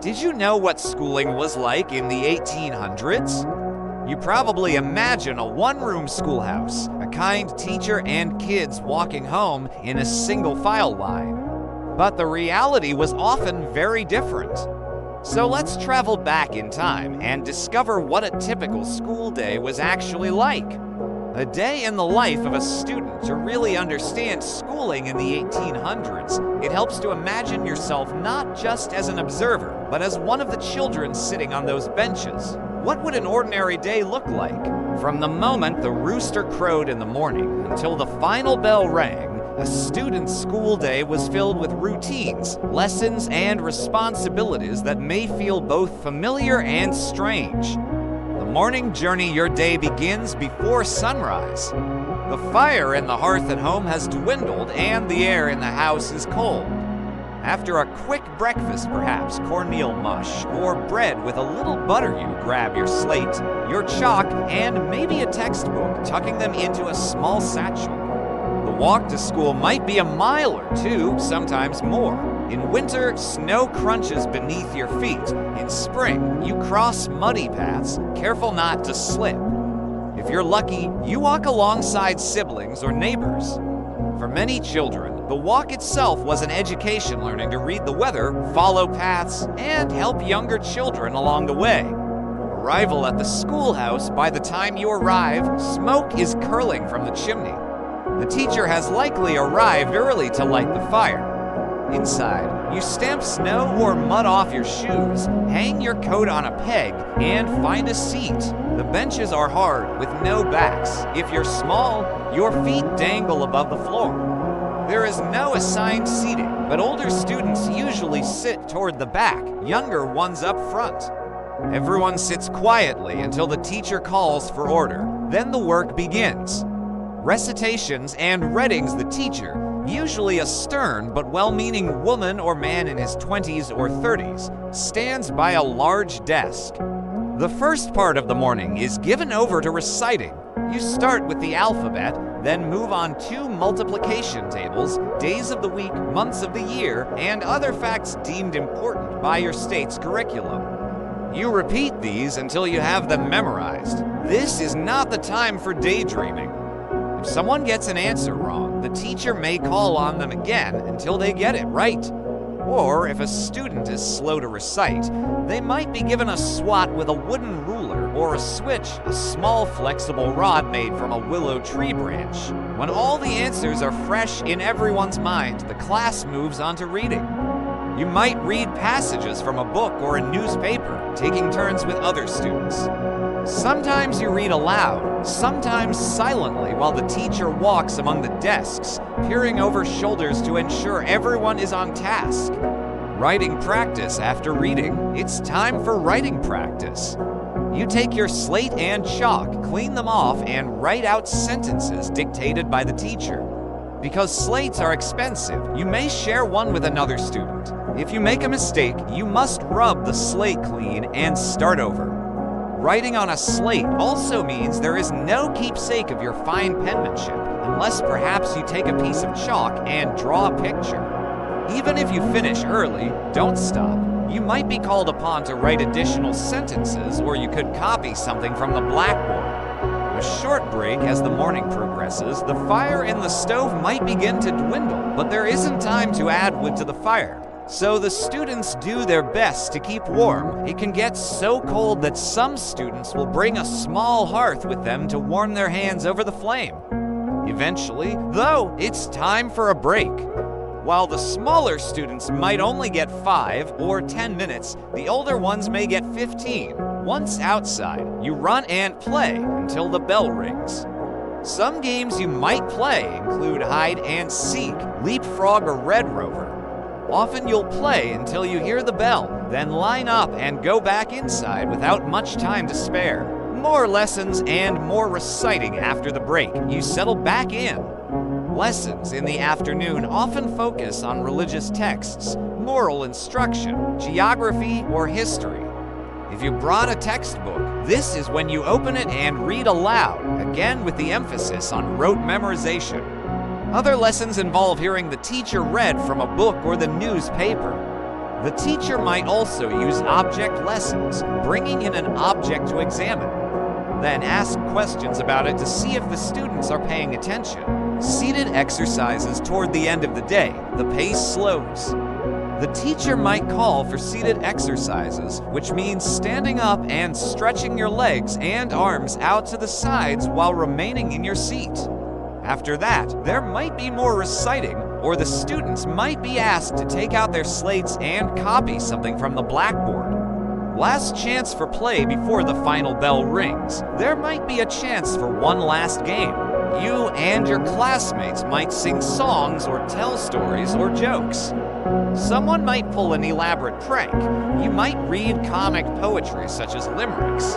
Did you know what schooling was like in the 1800s? You probably imagine a one-room schoolhouse, a kind teacher and kids walking home in a single file line. But the reality was often very different. So let's travel back in time and discover what a typical school day was actually like. A day in the life of a student. To really understand schooling in the 1800s, it helps to imagine yourself not just as an observer, but as one of the children sitting on those benches. What would an ordinary day look like? From the moment the rooster crowed in the morning until the final bell rang, a student's school day was filled with routines, lessons, and responsibilities that may feel both familiar and strange. The morning journey, your day begins before sunrise. The fire in the hearth at home has dwindled and the air in the house is cold. After a quick breakfast, perhaps cornmeal mush or bread with a little butter, you grab your slate, your chalk, and maybe a textbook, tucking them into a small satchel. The walk to school might be a mile or two, sometimes more. In winter, snow crunches beneath your feet. In spring, you cross muddy paths, careful not to slip. If you're lucky, you walk alongside siblings or neighbors. For many children, the walk itself was an education, learning to read the weather, follow paths, and help younger children along the way. Arrival at the schoolhouse, by the time you arrive, smoke is curling from the chimney. The teacher has likely arrived early to light the fire. Inside, you stamp snow or mud off your shoes, hang your coat on a peg, and find a seat. The benches are hard, with no backs. If you're small, your feet dangle above the floor. There is no assigned seating, but older students usually sit toward the back, younger ones up front. Everyone sits quietly until the teacher calls for order. Then the work begins. Recitations and readings. The teacher, usually a stern but well-meaning woman or man in his 20s or 30s, stands by a large desk. The first part of the morning is given over to reciting. You start with the alphabet, then move on to multiplication tables, days of the week, months of the year, and other facts deemed important by your state's curriculum. You repeat these until you have them memorized. This is not the time for daydreaming. If someone gets an answer wrong, the teacher may call on them again until they get it right. Or if a student is slow to recite, they might be given a swat with a wooden ruler or a switch, a small flexible rod made from a willow tree branch. When all the answers are fresh in everyone's mind, the class moves on to reading. You might read passages from a book or a newspaper, taking turns with other students. Sometimes you read aloud, sometimes silently, while the teacher walks among the desks, peering over shoulders to ensure everyone is on task. Writing practice. After reading, it's time for writing practice. You take your slate and chalk, clean them off, and write out sentences dictated by the teacher. Because slates are expensive, you may share one with another student. If you make a mistake, you must rub the slate clean and start over. Writing on a slate also means there is no keepsake of your fine penmanship, unless perhaps you take a piece of chalk and draw a picture. Even if you finish early, don't stop. You might be called upon to write additional sentences, or you could copy something from the blackboard. A short break as the morning progresses. The fire in the stove might begin to dwindle, but there isn't time to add wood to the fire. So the students do their best to keep warm. It can get so cold that some students will bring a small hearth with them to warm their hands over the flame. Eventually, though, it's time for a break. While the smaller students might only get 5 or 10 minutes, the older ones may get 15. Once outside, you run and play until the bell rings. Some games you might play include hide and seek, leapfrog, or red rover. Often you'll play until you hear the bell, then line up and go back inside without much time to spare. More lessons and more reciting after the break. You settle back in. Lessons in the afternoon often focus on religious texts, moral instruction, geography, or history. If you brought a textbook, this is when you open it and read aloud, again with the emphasis on rote memorization. Other lessons involve hearing the teacher read from a book or the newspaper. The teacher might also use object lessons, bringing in an object to examine. Then ask questions about it to see if the students are paying attention. Seated exercises toward the end of the day, the pace slows. The teacher might call for seated exercises, which means standing up and stretching your legs and arms out to the sides while remaining in your seat. After that, there might be more reciting, or the students might be asked to take out their slates and copy something from the blackboard. Last chance for play before the final bell rings. There might be a chance for one last game. You and your classmates might sing songs or tell stories or jokes. Someone might pull an elaborate prank. You might read comic poetry such as limericks.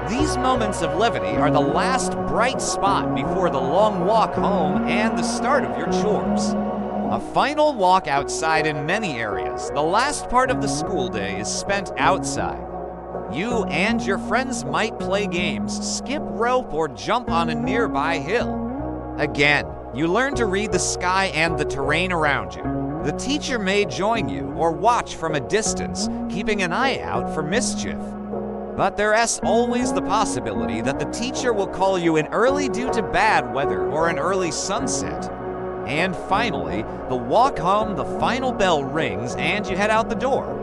These moments of levity are the last bright spot before the long walk home and the start of your chores. A final walk outside in many areas. The last part of the school day is spent outside. You and your friends might play games, skip rope, or jump on a nearby hill. Again, you learn to read the sky and the terrain around you. The teacher may join you or watch from a distance, keeping an eye out for mischief. But there's always the possibility that the teacher will call you in early due to bad weather or an early sunset. And finally, the walk home, the final bell rings, and you head out the door.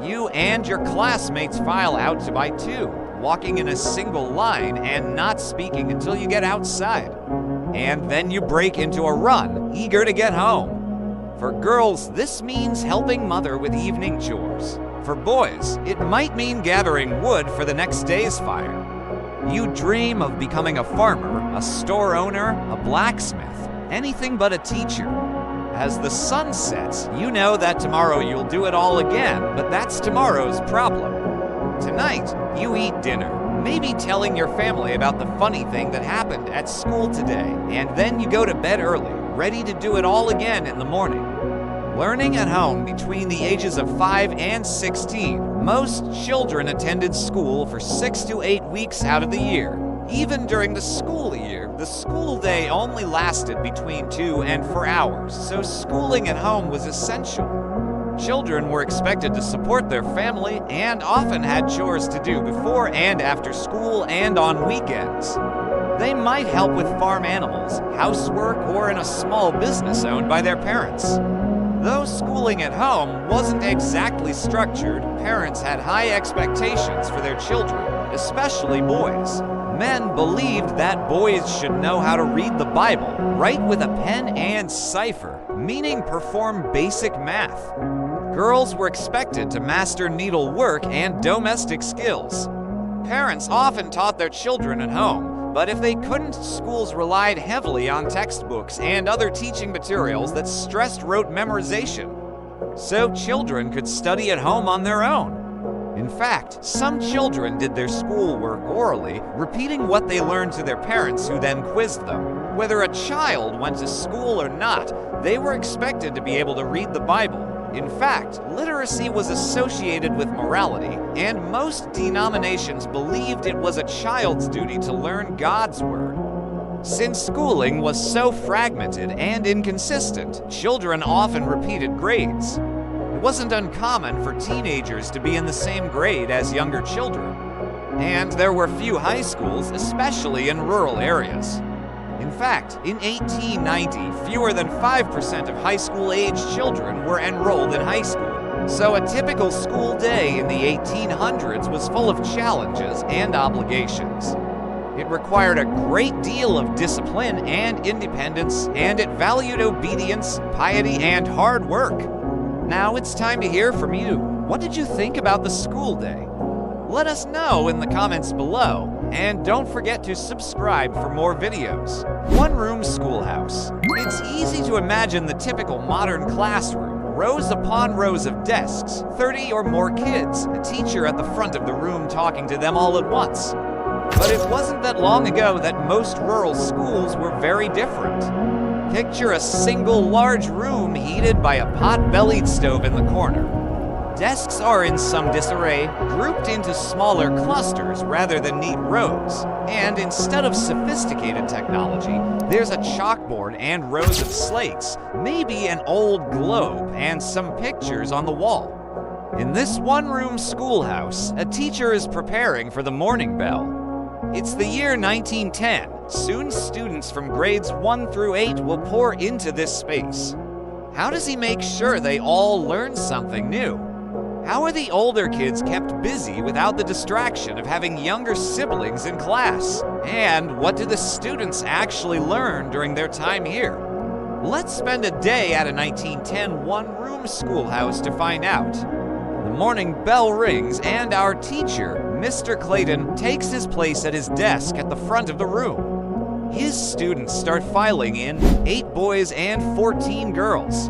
You and your classmates file out two by two, walking in a single line and not speaking until you get outside. And then you break into a run, eager to get home. For girls, this means helping mother with evening chores. For boys, it might mean gathering wood for the next day's fire. You dream of becoming a farmer, a store owner, a blacksmith, anything but a teacher. As the sun sets, you know that tomorrow you'll do it all again, but that's tomorrow's problem. Tonight, you eat dinner, maybe telling your family about the funny thing that happened at school today, and then you go to bed early, ready to do it all again in the morning. Learning at home between the ages of 5 and 16, most children attended school for 6 to 8 weeks out of the year. Even during the school year, the school day only lasted between 2 and 4 hours, so schooling at home was essential. Children were expected to support their family and often had chores to do before and after school and on weekends. They might help with farm animals, housework, or in a small business owned by their parents. Though schooling at home wasn't exactly structured, parents had high expectations for their children, especially boys. Men believed that boys should know how to read the Bible, write with a pen and cipher, meaning perform basic math. Girls were expected to master needlework and domestic skills. Parents often taught their children at home, but if they couldn't, schools relied heavily on textbooks and other teaching materials that stressed rote memorization, so children could study at home on their own. In fact, some children did their schoolwork orally, repeating what they learned to their parents, who then quizzed them. Whether a child went to school or not, they were expected to be able to read the Bible. In fact, literacy was associated with morality, and most denominations believed it was a child's duty to learn God's Word. Since schooling was so fragmented and inconsistent, children often repeated grades. It wasn't uncommon for teenagers to be in the same grade as younger children. And there were few high schools, especially in rural areas. In fact, in 1890, fewer than 5% of high school-aged children were enrolled in high school. So a typical school day in the 1800s was full of challenges and obligations. It required a great deal of discipline and independence, and it valued obedience, piety, and hard work. Now it's time to hear from you. What did you think about the school day? Let us know in the comments below, and don't forget to subscribe for more videos. One-room schoolhouse. It's easy to imagine the typical modern classroom, rows upon rows of desks, 30 or more kids, a teacher at the front of the room talking to them all at once. But it wasn't that long ago that most rural schools were very different. Picture a single large room heated by a pot-bellied stove in the corner. Desks are in some disarray, grouped into smaller clusters rather than neat rows. And instead of sophisticated technology, there's a chalkboard and rows of slates, maybe an old globe, and some pictures on the wall. In this one-room schoolhouse, a teacher is preparing for the morning bell. It's the year 1910. Soon students from grades 1 through 8 will pour into this space. How does he make sure they all learn something new? How are the older kids kept busy without the distraction of having younger siblings in class? And what do the students actually learn during their time here? Let's spend a day at a 1910 one-room schoolhouse to find out. The morning bell rings and our teacher, Mr. Clayton, takes his place at his desk at the front of the room. His students start filing in, 8 boys and 14 girls.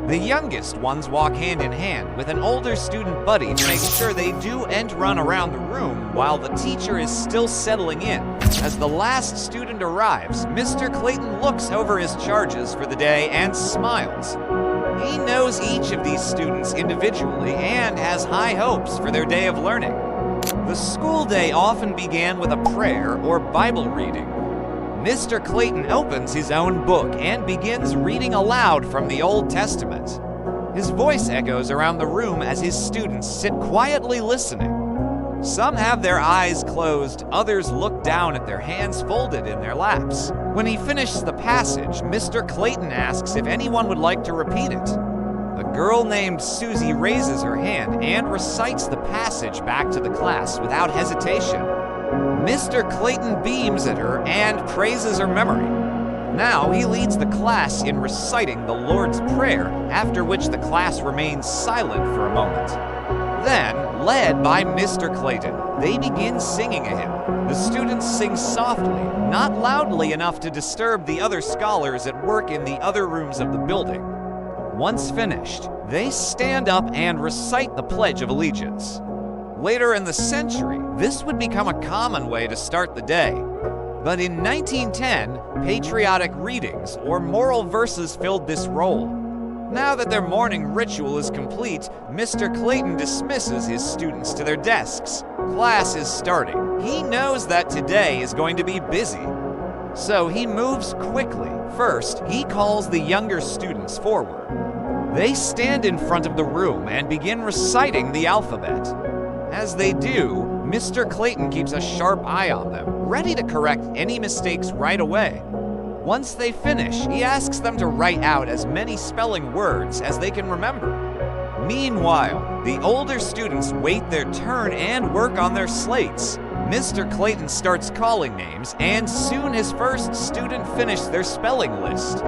The youngest ones walk hand in hand with an older student buddy to make sure they do end run around the room while the teacher is still settling in. As the last student arrives, Mr. Clayton looks over his charges for the day and smiles. He knows each of these students individually and has high hopes for their day of learning. The school day often began with a prayer or Bible reading. Mr. Clayton opens his own book and begins reading aloud from the Old Testament. His voice echoes around the room as his students sit quietly listening. Some have their eyes closed, others look down at their hands folded in their laps. When he finishes the passage, Mr. Clayton asks if anyone would like to repeat it. A girl named Susie raises her hand and recites the passage back to the class without hesitation. Mr. Clayton beams at her and praises her memory. Now he leads the class in reciting the Lord's Prayer, after which the class remains silent for a moment. Then, led by Mr. Clayton, they begin singing a hymn. The students sing softly, not loudly enough to disturb the other scholars at work in the other rooms of the building. Once finished, they stand up and recite the Pledge of Allegiance. Later in the century, this would become a common way to start the day. But in 1910, patriotic readings or moral verses filled this role. Now that their morning ritual is complete, Mr. Clayton dismisses his students to their desks. Class is starting. He knows that today is going to be busy. So he moves quickly. First, he calls the younger students forward. They stand in front of the room and begin reciting the alphabet. As they do, Mr. Clayton keeps a sharp eye on them, ready to correct any mistakes right away. Once they finish, he asks them to write out as many spelling words as they can remember. Meanwhile, the older students wait their turn and work on their slates. Mr. Clayton starts calling names, and soon his first student finishes their spelling list.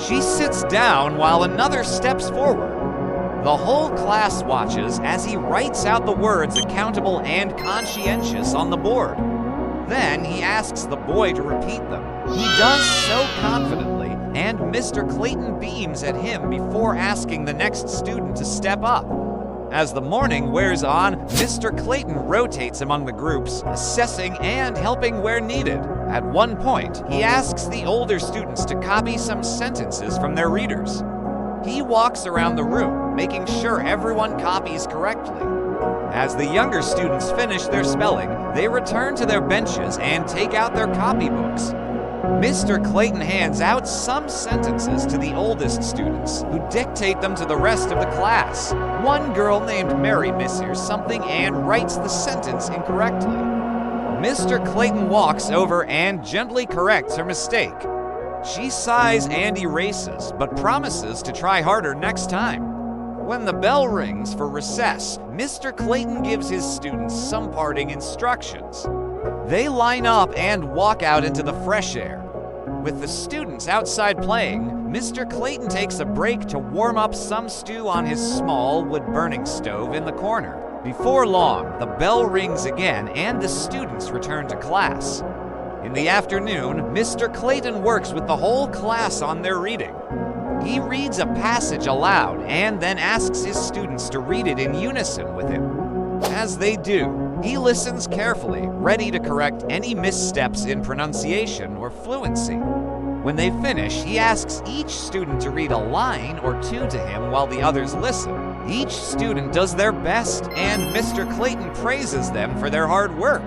She sits down while another steps forward. The whole class watches as he writes out the words accountable and conscientious on the board. Then he asks the boy to repeat them. He does so confidently, and Mr. Clayton beams at him before asking the next student to step up. As the morning wears on, Mr. Clayton rotates among the groups, assessing and helping where needed. At one point, he asks the older students to copy some sentences from their readers. He walks around the room, making sure everyone copies correctly. As the younger students finish their spelling, they return to their benches and take out their copybooks. Mr. Clayton hands out some sentences to the oldest students, who dictate them to the rest of the class. One girl named Mary mishears something and writes the sentence incorrectly. Mr. Clayton walks over and gently corrects her mistake. She sighs and erases, but promises to try harder next time. When the bell rings for recess, Mr. Clayton gives his students some parting instructions. They line up and walk out into the fresh air. With the students outside playing, Mr. Clayton takes a break to warm up some stew on his small wood-burning stove in the corner. Before long, the bell rings again and the students return to class. In the afternoon, Mr. Clayton works with the whole class on their reading. He reads a passage aloud and then asks his students to read it in unison with him. As they do, he listens carefully, ready to correct any missteps in pronunciation or fluency. When they finish, he asks each student to read a line or two to him while the others listen. Each student does their best, and Mr. Clayton praises them for their hard work.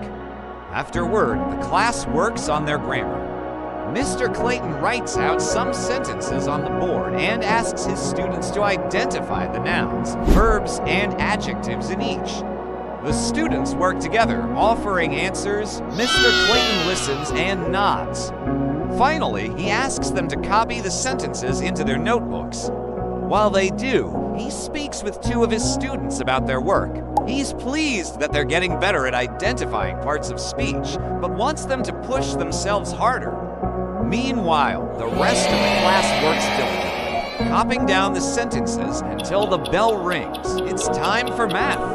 Afterward, the class works on their grammar. Mr. Clayton writes out some sentences on the board and asks his students to identify the nouns, verbs, and adjectives in each. The students work together, offering answers. Mr. Clayton listens and nods. Finally, he asks them to copy the sentences into their notebooks. While they do, he speaks with two of his students about their work. He's pleased that they're getting better at identifying parts of speech, but wants them to push themselves harder. Meanwhile, the rest of the class works diligently, copying down the sentences until the bell rings. It's time for math.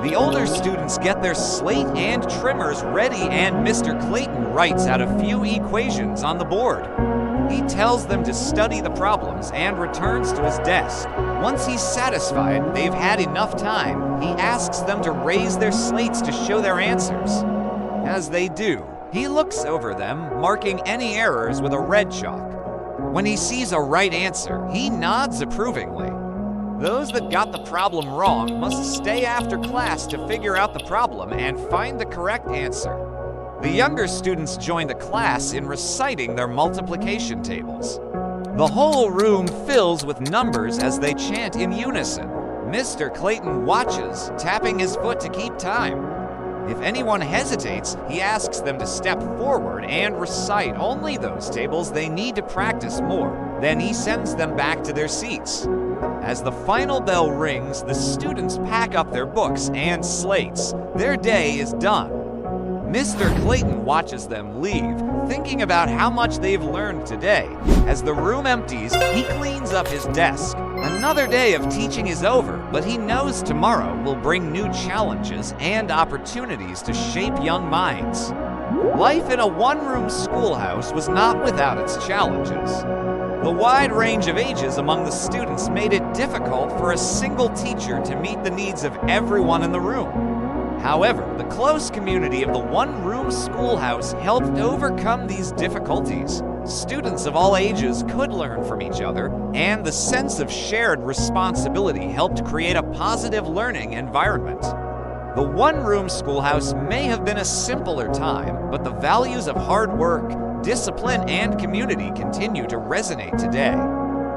The older students get their slate and trimmers ready, and Mr. Clayton writes out a few equations on the board. He tells them to study the problems and returns to his desk. Once he's satisfied they've had enough time, he asks them to raise their slates to show their answers. As they do, he looks over them, marking any errors with a red chalk. When he sees a right answer, he nods approvingly. Those that got the problem wrong must stay after class to figure out the problem and find the correct answer. The younger students join the class in reciting their multiplication tables. The whole room fills with numbers as they chant in unison. Mr. Clayton watches, tapping his foot to keep time. If anyone hesitates, he asks them to step forward and recite only those tables they need to practice more. Then he sends them back to their seats. As the final bell rings, the students pack up their books and slates. Their day is done. Mr. Clayton watches them leave, thinking about how much they've learned today. As the room empties, he cleans up his desk. Another day of teaching is over, but he knows tomorrow will bring new challenges and opportunities to shape young minds. Life in a one-room schoolhouse was not without its challenges. The wide range of ages among the students made it difficult for a single teacher to meet the needs of everyone in the room. However, the close community of the one-room schoolhouse helped overcome these difficulties. Students of all ages could learn from each other, and the sense of shared responsibility helped create a positive learning environment. The one-room schoolhouse may have been a simpler time, but the values of hard work, discipline, and community continue to resonate today.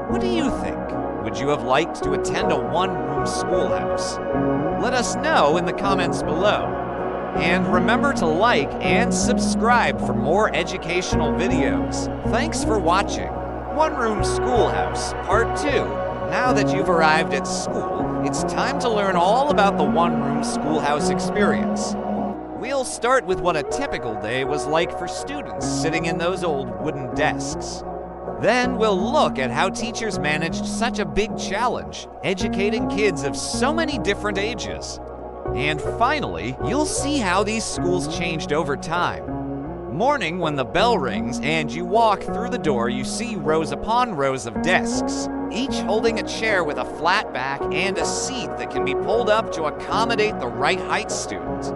What do you think? Would you have liked to attend a one-room schoolhouse? Let us know in the comments below. And remember to like and subscribe for more educational videos. Thanks for watching One Room Schoolhouse Part 2. Now that you've arrived at school, it's time to learn all about the one-room schoolhouse experience. We'll start with what a typical day was like for students sitting in those old wooden desks. Then we'll look at how teachers managed such a big challenge, educating kids of so many different ages. And finally, you'll see how these schools changed over time. Morning, when the bell rings and you walk through the door, you see rows upon rows of desks, each holding a chair with a flat back and a seat that can be pulled up to accommodate the right height student.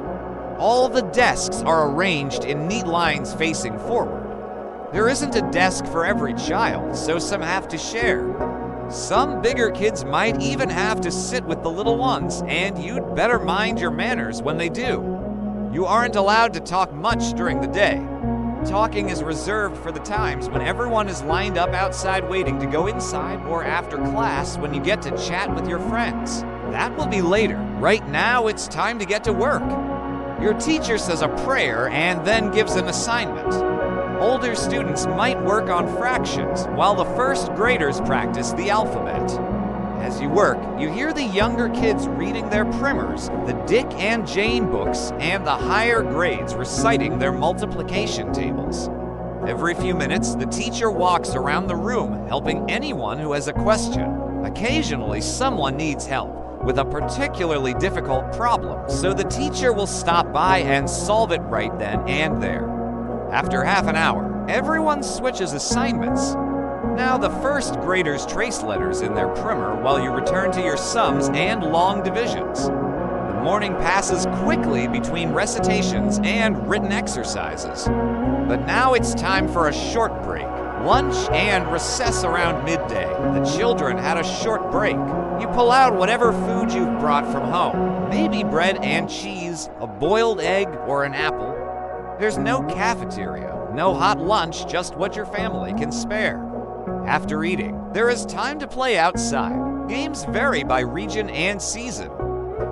All the desks are arranged in neat lines facing forward. There isn't a desk for every child, so some have to share. Some bigger kids might even have to sit with the little ones, and you'd better mind your manners when they do. You aren't allowed to talk much during the day. Talking is reserved for the times when everyone is lined up outside waiting to go inside, or after class when you get to chat with your friends. That will be later. Right now, it's time to get to work. Your teacher says a prayer and then gives an assignment. Older students might work on fractions, while the first graders practice the alphabet. As you work, you hear the younger kids reading their primers, the Dick and Jane books, and the higher grades reciting their multiplication tables. Every few minutes, the teacher walks around the room, helping anyone who has a question. Occasionally, someone needs help with a particularly difficult problem, so the teacher will stop by and solve it right then and there. After half an hour, everyone switches assignments. Now the first graders trace letters in their primer while you return to your sums and long divisions. The morning passes quickly between recitations and written exercises. But now it's time for a short break. Lunch and recess around midday. The children had a short break. You pull out whatever food you've brought from home. Maybe bread and cheese, a boiled egg, or an apple. There's no cafeteria, No hot lunch, just what your family can spare. After eating, there is time to play outside. Games vary by region and season.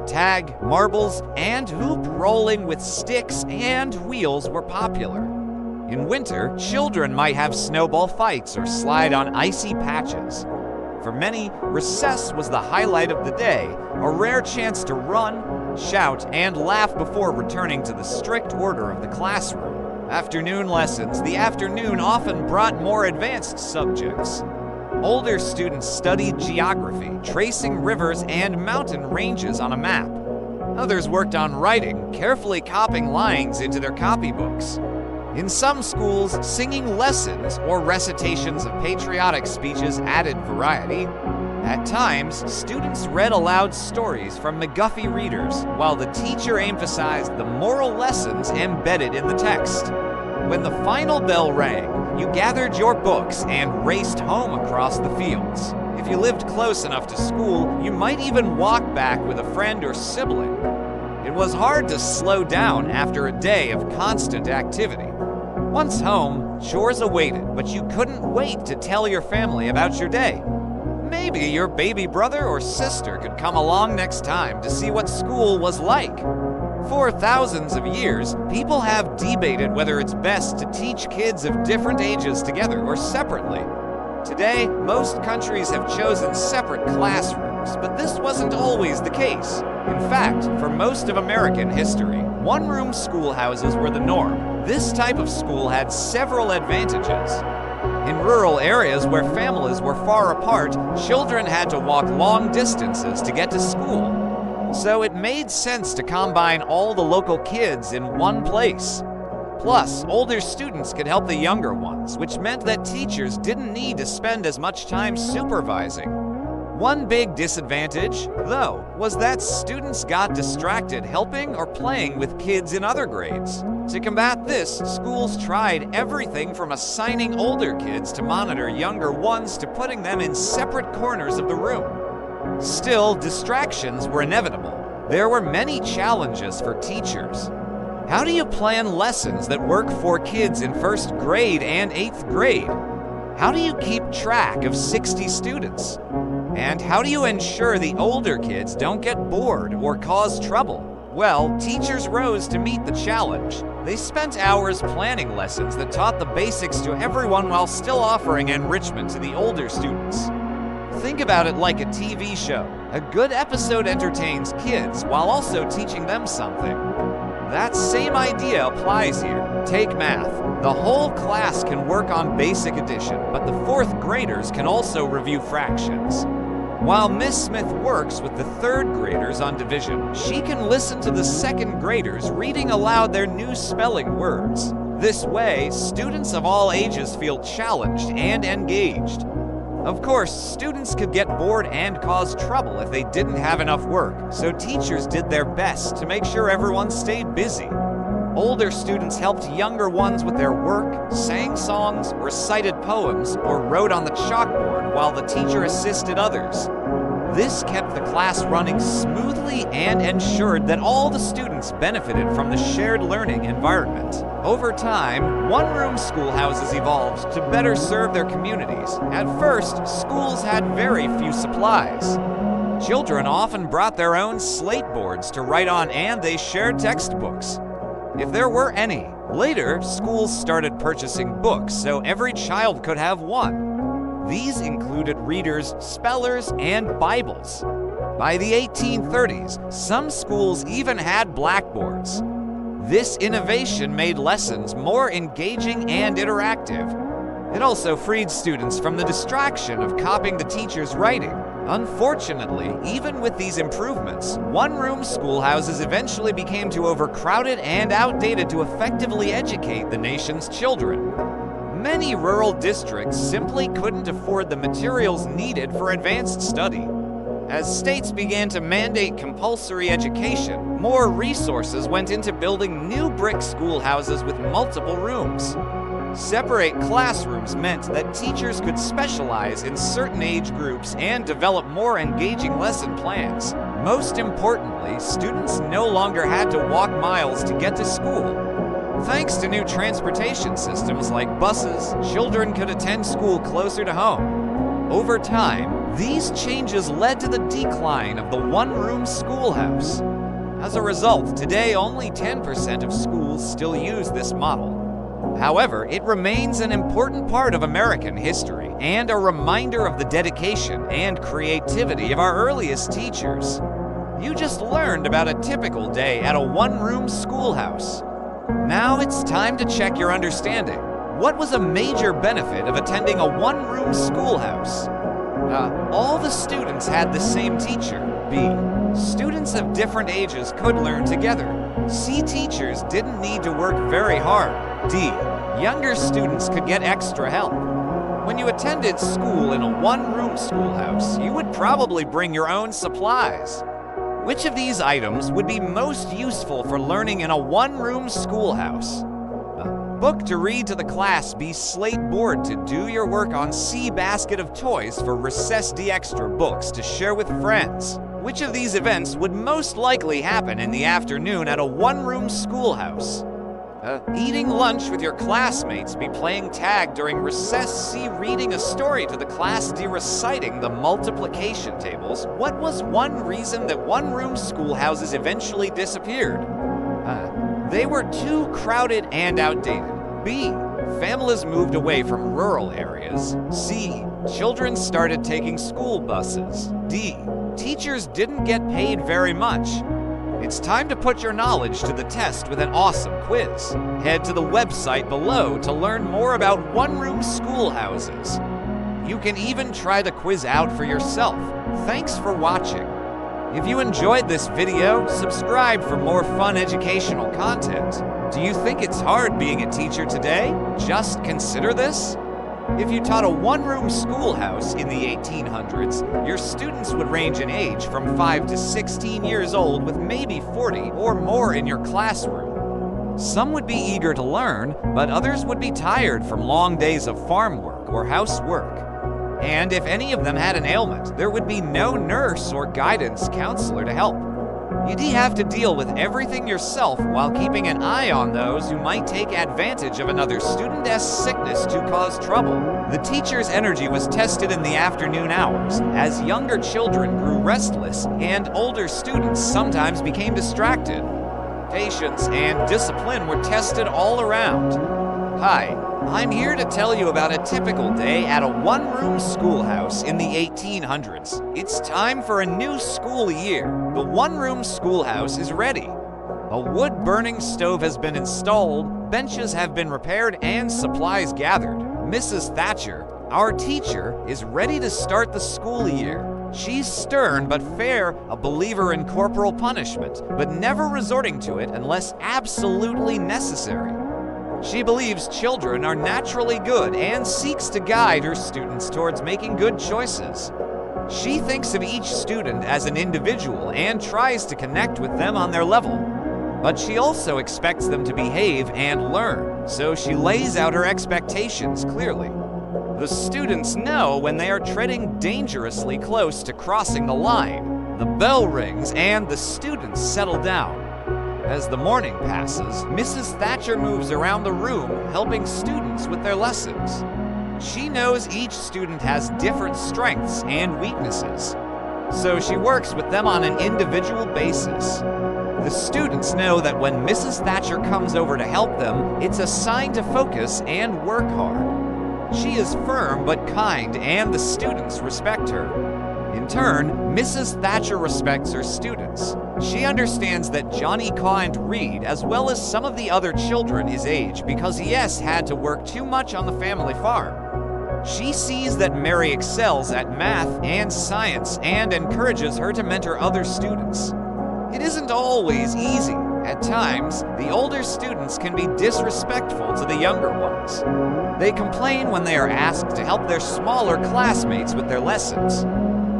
Tag, marbles, and hoop rolling with sticks and wheels were popular. In winter, children might have snowball fights or slide on icy patches. For many, recess was the highlight of the day, a rare chance to run, shout, and laugh before returning to the strict order of the classroom. Afternoon lessons, the afternoon often brought more advanced subjects. Older students studied geography, tracing rivers and mountain ranges on a map. Others worked on writing, carefully copying lines into their copybooks. In some schools, singing lessons or recitations of patriotic speeches added variety. At times, students read aloud stories from McGuffey readers, while the teacher emphasized the moral lessons embedded in the text. When the final bell rang, you gathered your books and raced home across the fields. If you lived close enough to school, you might even walk back with a friend or sibling. It was hard to slow down after a day of constant activity. Once home, chores awaited, but you couldn't wait to tell your family about your day. Maybe your baby brother or sister could come along next time to see what school was like. For thousands of years, people have debated whether it's best to teach kids of different ages together or separately. Today, most countries have chosen separate classrooms, but this wasn't always the case. In fact, for most of American history, one-room schoolhouses were the norm. This type of school had several advantages. In rural areas where families were far apart, children had to walk long distances to get to school. So it made sense to combine all the local kids in one place. Plus, older students could help the younger ones, which meant that teachers didn't need to spend as much time supervising. One big disadvantage, though, was that students got distracted helping or playing with kids in other grades. To combat this, schools tried everything from assigning older kids to monitor younger ones to putting them in separate corners of the room. Still, distractions were inevitable. There were many challenges for teachers. How do you plan lessons that work for kids in first grade and 8th grade? How do you keep track of 60 students? And how do you ensure the older kids don't get bored or cause trouble? Well, teachers rose to meet the challenge. They spent hours planning lessons that taught the basics to everyone while still offering enrichment to the older students. Think about it like a TV show. A good episode entertains kids while also teaching them something. That same idea applies here. Take math. The whole class can work on basic addition, but the 4th graders can also review fractions. While Miss Smith works with the 3rd graders on division, she can listen to the 2nd graders reading aloud their new spelling words. This way, students of all ages feel challenged and engaged. Of course, students could get bored and cause trouble if they didn't have enough work, so teachers did their best to make sure everyone stayed busy. Older students helped younger ones with their work, sang songs, recited poems, or wrote on the chalkboard while the teacher assisted others. This kept the class running smoothly and ensured that all the students benefited from the shared learning environment. Over time, one-room schoolhouses evolved to better serve their communities. At first, schools had very few supplies. Children often brought their own slate boards to write on, and they shared textbooks, if there were any. Later, schools started purchasing books so every child could have one. These included readers, spellers, and Bibles. By the 1830s, some schools even had blackboards. This innovation made lessons more engaging and interactive. It also freed students from the distraction of copying the teacher's writing. Unfortunately, even with these improvements, one-room schoolhouses eventually became too overcrowded and outdated to effectively educate the nation's children. Many rural districts simply couldn't afford the materials needed for advanced study. As states began to mandate compulsory education, more resources went into building new brick schoolhouses with multiple rooms. Separate classrooms meant that teachers could specialize in certain age groups and develop more engaging lesson plans. Most importantly, students no longer had to walk miles to get to school. Thanks to new transportation systems like buses, children could attend school closer to home. Over time, these changes led to the decline of the one-room schoolhouse. As a result, today only 10% of schools still use this model. However, it remains an important part of American history and a reminder of the dedication and creativity of our earliest teachers. You just learned about a typical day at a one-room schoolhouse. Now it's time to check your understanding. What was a major benefit of attending a one-room schoolhouse? All the students had the same teacher. B. Students of different ages could learn together. C. Teachers didn't need to work very hard. D. Younger students could get extra help. When you attended school in a one-room schoolhouse, you would probably bring your own supplies. Which of these items would be most useful for learning in a one-room schoolhouse? Book to read to the class. B. Slate board to do your work on. C. Basket of toys for recess. D. Extra books to share with friends. Which of these events would most likely happen in the afternoon at a one-room schoolhouse? Eating lunch with your classmates. B. Playing tag during recess. C. Reading a story to the class. D. Reciting the multiplication tables. What was one reason that one-room schoolhouses eventually disappeared? They were too crowded and outdated. B. Families moved away from rural areas. C. Children started taking school buses. D. Teachers didn't get paid very much. It's time to put your knowledge to the test with an awesome quiz. Head to the website below to learn more about one-room schoolhouses. You can even try the quiz out for yourself. Thanks for watching. If you enjoyed this video, subscribe for more fun educational content. Do you think it's hard being a teacher today? Just consider this. If you taught a one-room schoolhouse in the 1800s, your students would range in age from 5 to 16 years old with maybe 40 or more in your classroom. Some would be eager to learn, but others would be tired from long days of farm work or housework. And if any of them had an ailment, there would be no nurse or guidance counselor to help. You'd have to deal with everything yourself while keeping an eye on those who might take advantage of another student's sickness to cause trouble. The teacher's energy was tested in the afternoon hours, as younger children grew restless and older students sometimes became distracted. Patience and discipline were tested all around. Hi, I'm here to tell you about a typical day at a one-room schoolhouse in the 1800s. It's time for a new school year. The one-room schoolhouse is ready. A wood-burning stove has been installed, benches have been repaired, and supplies gathered. Mrs. Thatcher, our teacher, is ready to start the school year. She's stern but fair, a believer in corporal punishment, but never resorting to it unless absolutely necessary. She believes children are naturally good and seeks to guide her students towards making good choices. She thinks of each student as an individual and tries to connect with them on their level. But she also expects them to behave and learn, so she lays out her expectations clearly. The students know when they are treading dangerously close to crossing the line. The bell rings and the students settle down. As the morning passes, Mrs. Thatcher moves around the room, helping students with their lessons. She knows each student has different strengths and weaknesses, so she works with them on an individual basis. The students know that when Mrs. Thatcher comes over to help them, it's a sign to focus and work hard. She is firm but kind, and the students respect her. In turn, Mrs. Thatcher respects her students. She understands that Johnny can't read as well as some of the other children his age because he had to work too much on the family farm. She sees that Mary excels at math and science and encourages her to mentor other students. It isn't always easy. At times, the older students can be disrespectful to the younger ones. They complain when they are asked to help their smaller classmates with their lessons.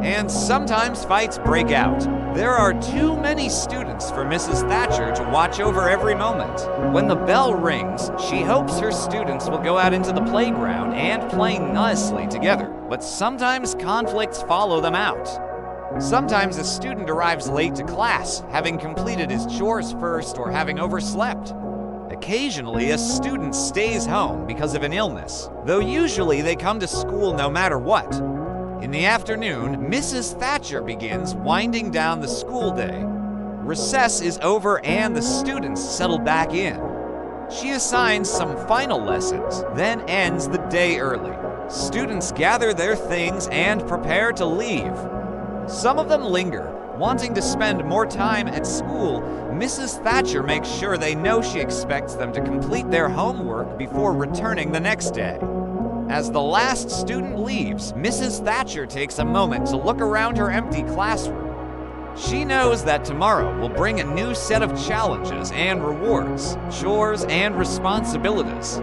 And sometimes fights break out. There are too many students for Mrs. Thatcher to watch over every moment. When the bell rings, she hopes her students will go out into the playground and play nicely together, but sometimes conflicts follow them out. Sometimes a student arrives late to class, having completed his chores first or having overslept. A Occasionally, a student stays home because of an illness, though usually they come to school no matter what. In the afternoon, Mrs. Thatcher begins winding down the school day. Recess is over and the students settle back in. She assigns some final lessons, then ends the day early. Students gather their things and prepare to leave. Some of them linger, wanting to spend more time at school. Mrs. Thatcher makes sure they know she expects them to complete their homework before returning the next day. As the last student leaves, Mrs. Thatcher takes a moment to look around her empty classroom. She knows that tomorrow will bring a new set of challenges and rewards, chores and responsibilities.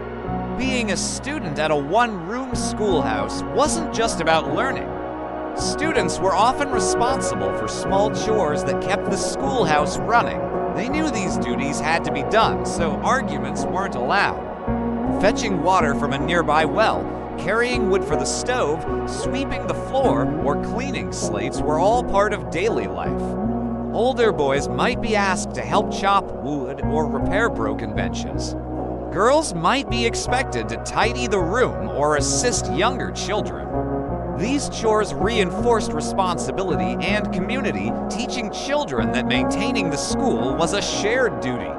Being a student at a one-room schoolhouse wasn't just about learning. Students were often responsible for small chores that kept the schoolhouse running. They knew these duties had to be done, so arguments weren't allowed. Fetching water from a nearby well, carrying wood for the stove, sweeping the floor, or cleaning slates were all part of daily life. Older boys might be asked to help chop wood or repair broken benches. Girls might be expected to tidy the room or assist younger children. These chores reinforced responsibility and community, teaching children that maintaining the school was a shared duty.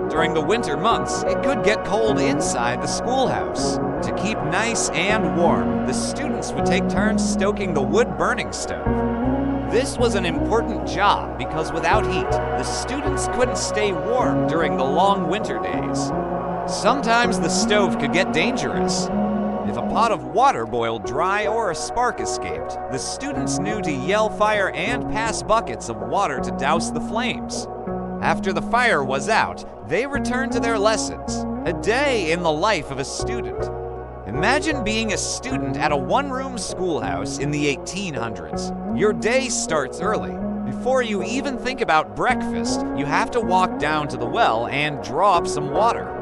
During the winter months, it could get cold inside the schoolhouse. To keep nice and warm, the students would take turns stoking the wood-burning stove. This was an important job because without heat, the students couldn't stay warm during the long winter days. Sometimes the stove could get dangerous. If a pot of water boiled dry or a spark escaped, the students knew to yell fire and pass buckets of water to douse the flames. After the fire was out, they returned to their lessons. A day in the life of a student. Imagine being a student at a one-room schoolhouse in the 1800s. Your day starts early. Before you even think about breakfast, you have to walk down to the well and draw up some water.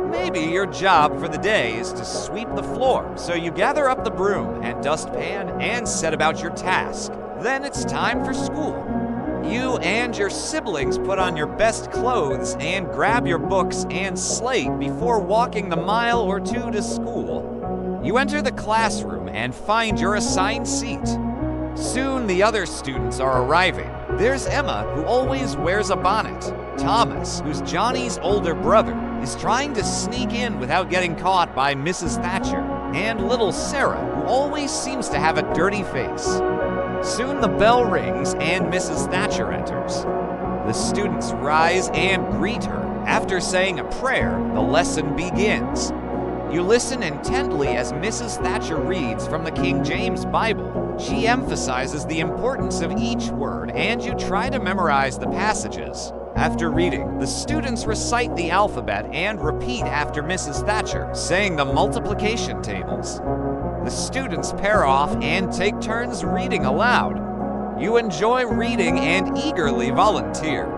Maybe your job for the day is to sweep the floor, so you gather up the broom and dustpan and set about your task. Then it's time for school. You and your siblings put on your best clothes and grab your books and slate before walking the mile or two to school. You enter the classroom and find your assigned seat. Soon the other students are arriving. There's Emma, who always wears a bonnet. Thomas, who's Johnny's older brother, is trying to sneak in without getting caught by Mrs. Thatcher. And little Sarah, who always seems to have a dirty face. Soon the bell rings and Mrs. Thatcher enters. The students rise and greet her. After saying a prayer, the lesson begins. You listen intently as Mrs. Thatcher reads from the King James Bible. She emphasizes the importance of each word, and you try to memorize the passages. After reading, the students recite the alphabet and repeat after Mrs. Thatcher, saying the multiplication tables. The students pair off and take turns reading aloud. You enjoy reading and eagerly volunteer.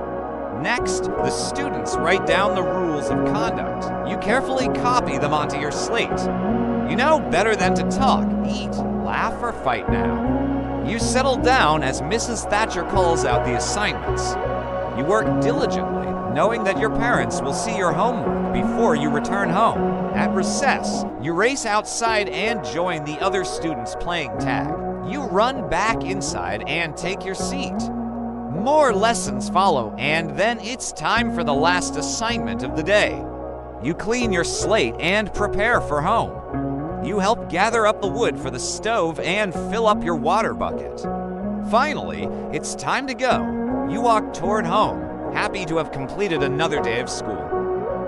Next, the students write down the rules of conduct. You carefully copy them onto your slate. You know better than to talk, eat, laugh, or fight now. You settle down as Mrs. Thatcher calls out the assignments. You work diligently, knowing that your parents will see your homework before you return home. At recess, you race outside and join the other students playing tag. You run back inside and take your seat. More lessons follow, and then it's time for the last assignment of the day. You clean your slate and prepare for home. You help gather up the wood for the stove and fill up your water bucket. Finally, it's time to go. You walk toward home, happy to have completed another day of school.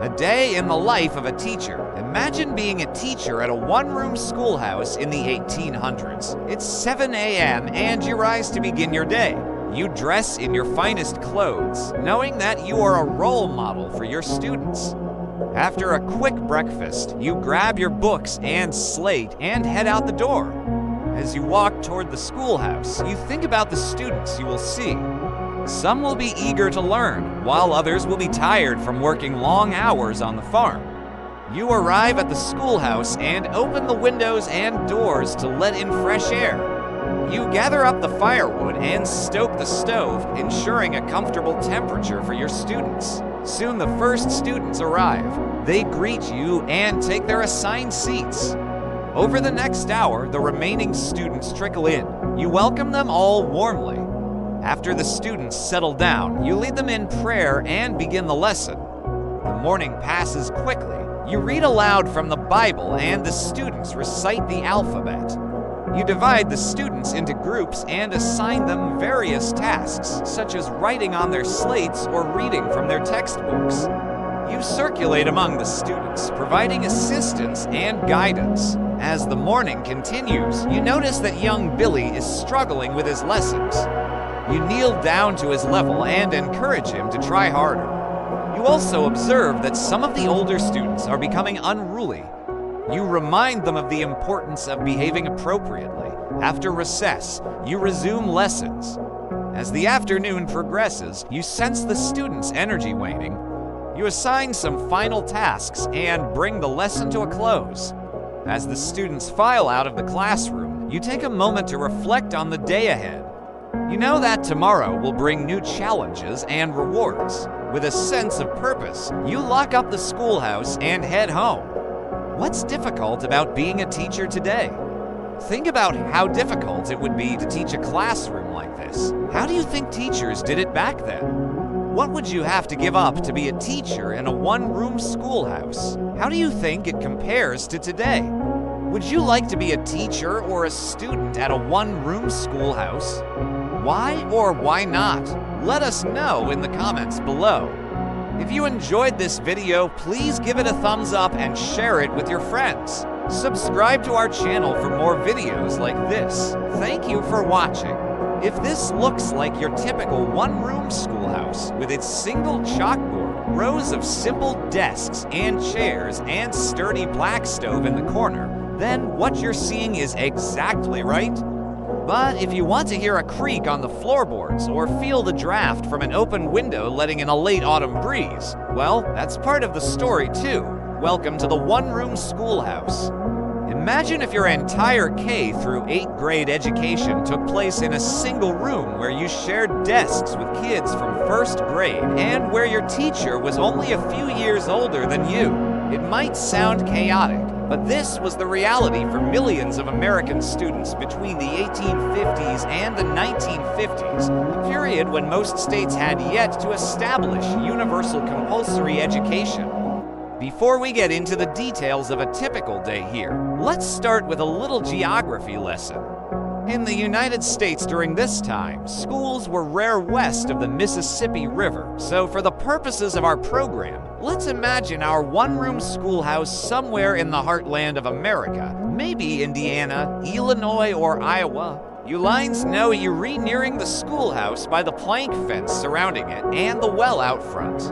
A day in the life of a teacher. Imagine being a teacher at a one-room schoolhouse in the 1800s. It's 7 a.m. and you rise to begin your day. You dress in your finest clothes, knowing that you are a role model for your students. After a quick breakfast, you grab your books and slate and head out the door. As you walk toward the schoolhouse, you think about the students you will see. Some will be eager to learn, while others will be tired from working long hours on the farm. You arrive at the schoolhouse and open the windows and doors to let in fresh air. You gather up the firewood and stoke the stove, ensuring a comfortable temperature for your students. Soon the first students arrive. They greet you and take their assigned seats. Over the next hour, the remaining students trickle in. You welcome them all warmly. After the students settle down, you lead them in prayer and begin the lesson. The morning passes quickly. You read aloud from the Bible and the students recite the alphabet. You divide the students into groups and assign them various tasks, such as writing on their slates or reading from their textbooks. You circulate among the students, providing assistance and guidance. As the morning continues, you notice that young Billy is struggling with his lessons. You kneel down to his level and encourage him to try harder. You also observe that some of the older students are becoming unruly. You remind them of the importance of behaving appropriately. After recess, you resume lessons. As the afternoon progresses, you sense the students' energy waning. You assign some final tasks and bring the lesson to a close. As the students file out of the classroom, you take a moment to reflect on the day ahead. You know that tomorrow will bring new challenges and rewards. With a sense of purpose, you lock up the schoolhouse and head home. What's difficult about being a teacher today? Think about how difficult it would be to teach a classroom like this. How do you think teachers did it back then? What would you have to give up to be a teacher in a one-room schoolhouse? How do you think it compares to today? Would you like to be a teacher or a student at a one-room schoolhouse? Why or why not? Let us know in the comments below. If you enjoyed this video, please give it a thumbs up and share it with your friends. Subscribe to our channel for more videos like this. Thank you for watching. If this looks like your typical one-room schoolhouse with its single chalkboard, rows of simple desks and chairs, and sturdy black stove in the corner, then what you're seeing is exactly right. But if you want to hear a creak on the floorboards or feel the draft from an open window letting in a late autumn breeze, well, that's part of the story too. Welcome to the one-room schoolhouse. Imagine if your entire K through 8th grade education took place in a single room where you shared desks with kids from 1st grade and where your teacher was only a few years older than you. It might sound chaotic, but this was the reality for millions of American students between the 1850s and the 1950s, a period when most states had yet to establish universal compulsory education. Before we get into the details of a typical day here, let's start with a little geography lesson. In the United States during this time, schools were rare west of the Mississippi River, so for the purposes of our program, let's imagine our one-room schoolhouse somewhere in the heartland of America, maybe Indiana, Illinois, or Iowa. You lines know you're nearing the schoolhouse by the plank fence surrounding it and the well out front.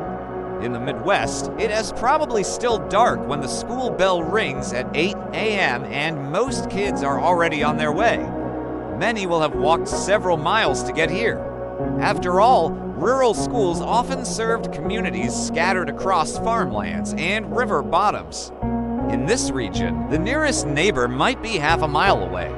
In the Midwest, it is probably still dark when the school bell rings at 8 a.m. and most kids are already on their way. Many will have walked several miles to get here. After all, rural schools often served communities scattered across farmlands and river bottoms. In this region, the nearest neighbor might be half a mile away.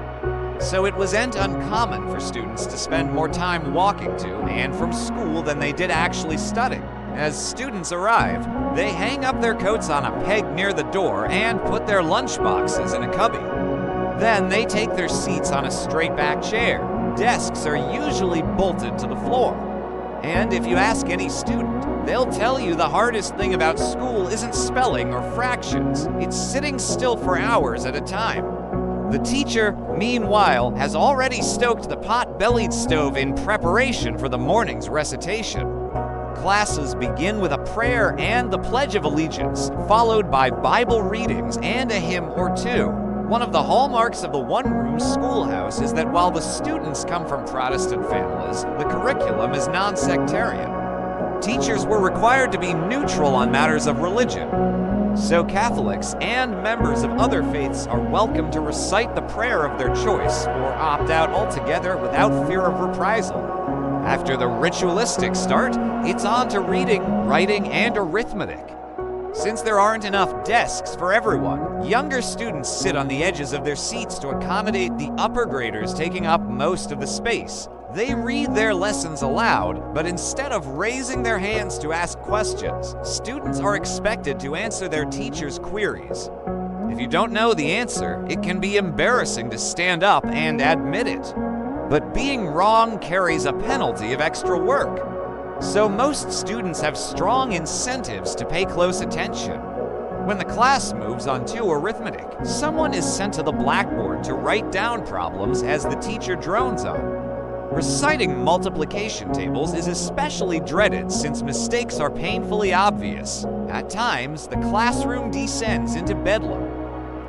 So it wasn't uncommon for students to spend more time walking to and from school than they did actually studying. As students arrive, they hang up their coats on a peg near the door and put their lunch boxes in a cubby. Then they take their seats on a straight-back chair. Desks are usually bolted to the floor. And if you ask any student, they'll tell you the hardest thing about school isn't spelling or fractions. It's sitting still for hours at a time. The teacher, meanwhile, has already stoked the pot-bellied stove in preparation for the morning's recitation. Classes begin with a prayer and the Pledge of Allegiance, followed by Bible readings and a hymn or two. One of the hallmarks of the one-room schoolhouse is that while the students come from Protestant families, the curriculum is non-sectarian. Teachers were required to be neutral on matters of religion. So Catholics and members of other faiths are welcome to recite the prayer of their choice or opt out altogether without fear of reprisal. After the ritualistic start, it's on to reading, writing, and arithmetic. Since there aren't enough desks for everyone, younger students sit on the edges of their seats to accommodate the upper graders taking up most of the space. They read their lessons aloud, but instead of raising their hands to ask questions, students are expected to answer their teacher's queries. If you don't know the answer, it can be embarrassing to stand up and admit it. But being wrong carries a penalty of extra work. So most students have strong incentives to pay close attention. When the class moves on to arithmetic, someone is sent to the blackboard to write down problems as the teacher drones on. Reciting multiplication tables is especially dreaded since mistakes are painfully obvious. At times, the classroom descends into bedlam.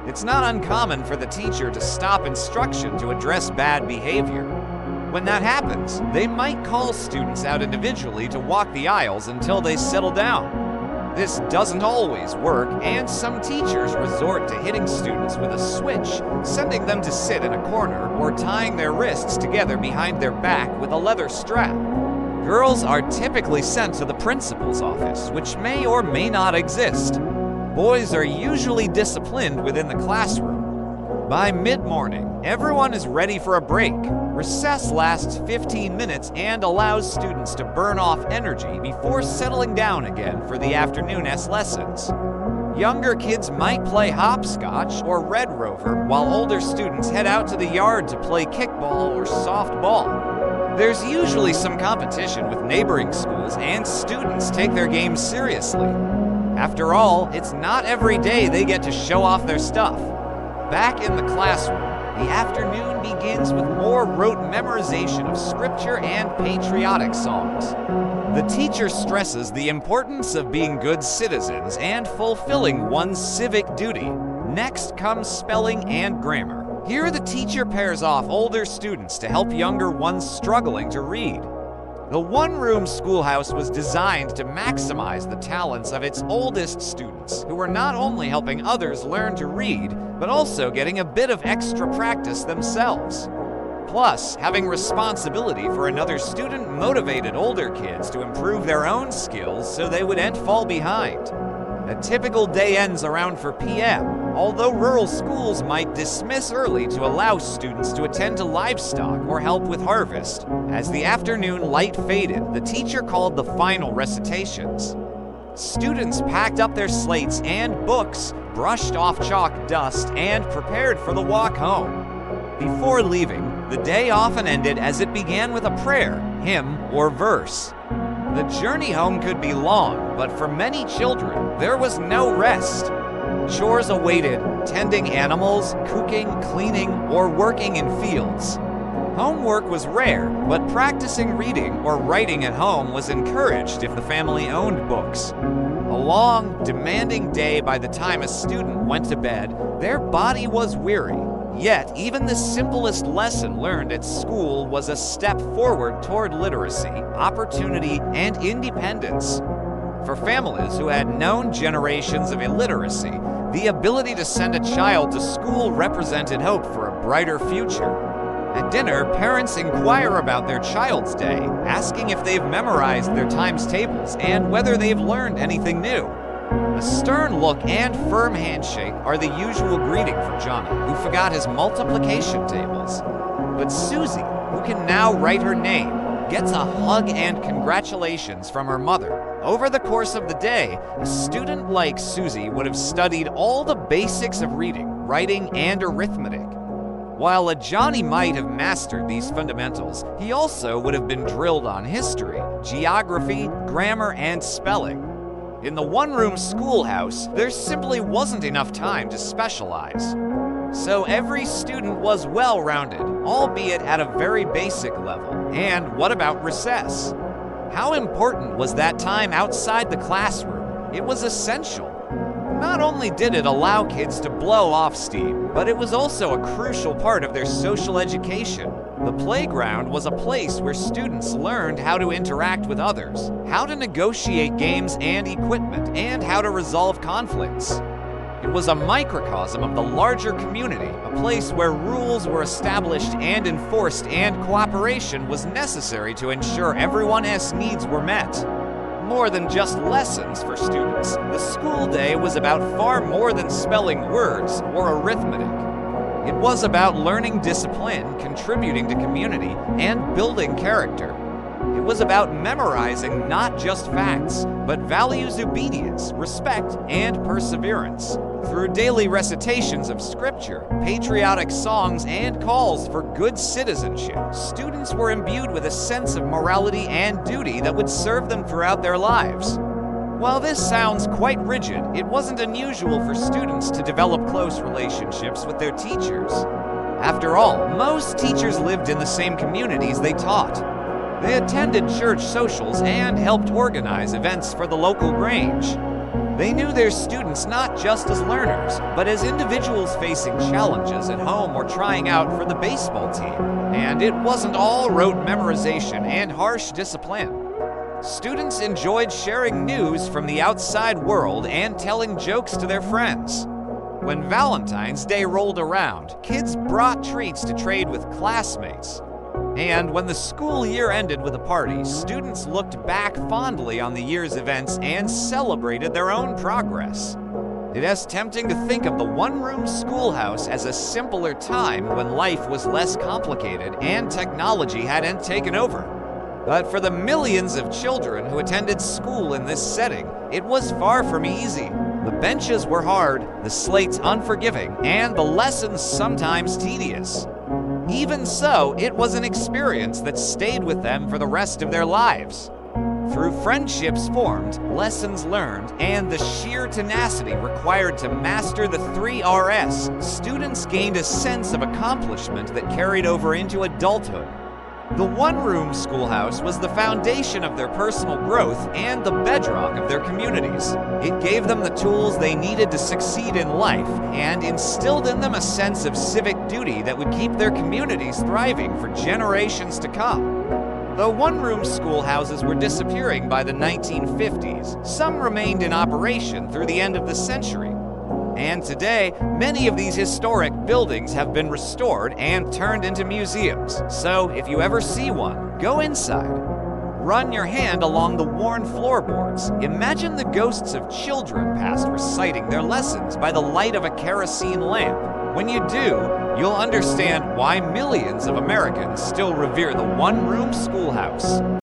It's not uncommon for the teacher to stop instruction to address bad behavior. When that happens, they might call students out individually to walk the aisles until they settle down. This doesn't always work, and some teachers resort to hitting students with a switch, sending them to sit in a corner or tying their wrists together behind their back with a leather strap. Girls are typically sent to the principal's office, which may or may not exist. Boys are usually disciplined within the classroom. By mid-morning, everyone is ready for a break. Recess lasts 15 minutes and allows students to burn off energy before settling down again for the afternoon S lessons. Younger kids might play hopscotch or Red Rover, while older students head out to the yard to play kickball or softball. There's usually some competition with neighboring schools, and students take their games seriously. After all, it's not every day they get to show off their stuff. Back in the classroom, the afternoon begins with more rote memorization of scripture and patriotic songs. The teacher stresses the importance of being good citizens and fulfilling one's civic duty. Next comes spelling and grammar. Here the teacher pairs off older students to help younger ones struggling to read. The one-room schoolhouse was designed to maximize the talents of its oldest students, who were not only helping others learn to read, but also getting a bit of extra practice themselves. Plus, having responsibility for another student motivated older kids to improve their own skills so they wouldn't fall behind. A typical day ends around 4 p.m., although rural schools might dismiss early to allow students to attend to livestock or help with harvest. As the afternoon light faded, the teacher called the final recitations. Students packed up their slates and books, brushed off chalk dust, and prepared for the walk home. Before leaving, the day often ended as it began with a prayer, hymn, or verse. The journey home could be long, but for many children, there was no rest. Chores awaited, tending animals, cooking, cleaning, or working in fields. Homework was rare, but practicing reading or writing at home was encouraged if the family owned books. A long, demanding day by the time a student went to bed, their body was weary. Yet, even the simplest lesson learned at school was a step forward toward literacy, opportunity, and independence. For families who had known generations of illiteracy, the ability to send a child to school represented hope for a brighter future. At dinner, parents inquire about their child's day, asking if they've memorized their times tables and whether they've learned anything new. A stern look and firm handshake are the usual greeting for Johnny, who forgot his multiplication tables. But Susie, who can now write her name, gets a hug and congratulations from her mother. Over the course of the day, a student like Susie would have studied all the basics of reading, writing, and arithmetic. While a Johnny might have mastered these fundamentals, he also would have been drilled on history, geography, grammar, and spelling. In the one-room schoolhouse, there simply wasn't enough time to specialize. So every student was well-rounded, albeit at a very basic level. And what about recess? How important was that time outside the classroom? It was essential. Not only did it allow kids to blow off steam, but it was also a crucial part of their social education. The playground was a place where students learned how to interact with others, how to negotiate games and equipment, and how to resolve conflicts. It was a microcosm of the larger community, a place where rules were established and enforced, and cooperation was necessary to ensure everyone's needs were met. More than just lessons for students, the school day was about far more than spelling words or arithmetic. It was about learning discipline, contributing to community, and building character. It was about memorizing not just facts, but values obedience, respect, and perseverance. Through daily recitations of scripture, patriotic songs, and calls for good citizenship, students were imbued with a sense of morality and duty that would serve them throughout their lives. While this sounds quite rigid, it wasn't unusual for students to develop close relationships with their teachers. After all, most teachers lived in the same communities they taught. They attended church socials and helped organize events for the local Grange. They knew their students not just as learners, but as individuals facing challenges at home or trying out for the baseball team. And it wasn't all rote memorization and harsh discipline. Students enjoyed sharing news from the outside world and telling jokes to their friends. When Valentine's Day rolled around, kids brought treats to trade with classmates. And when the school year ended with a party, students looked back fondly on the year's events and celebrated their own progress. It is tempting to think of the one-room schoolhouse as a simpler time when life was less complicated and technology hadn't taken over. But for the millions of children who attended school in this setting, it was far from easy. The benches were hard, the slates unforgiving, and the lessons sometimes tedious. Even so, it was an experience that stayed with them for the rest of their lives. Through friendships formed, lessons learned, and the sheer tenacity required to master the 3 Rs, students gained a sense of accomplishment that carried over into adulthood. The one-room schoolhouse was the foundation of their personal growth and the bedrock of their communities. It gave them the tools they needed to succeed in life and instilled in them a sense of civic duty that would keep their communities thriving for generations to come. Though one-room schoolhouses were disappearing by the 1950s, some remained in operation through the end of the century. And today, many of these historic buildings have been restored and turned into museums. So if you ever see one, go inside. Run your hand along the worn floorboards. Imagine the ghosts of children past reciting their lessons by the light of a kerosene lamp. When you do, you'll understand why millions of Americans still revere the one-room schoolhouse.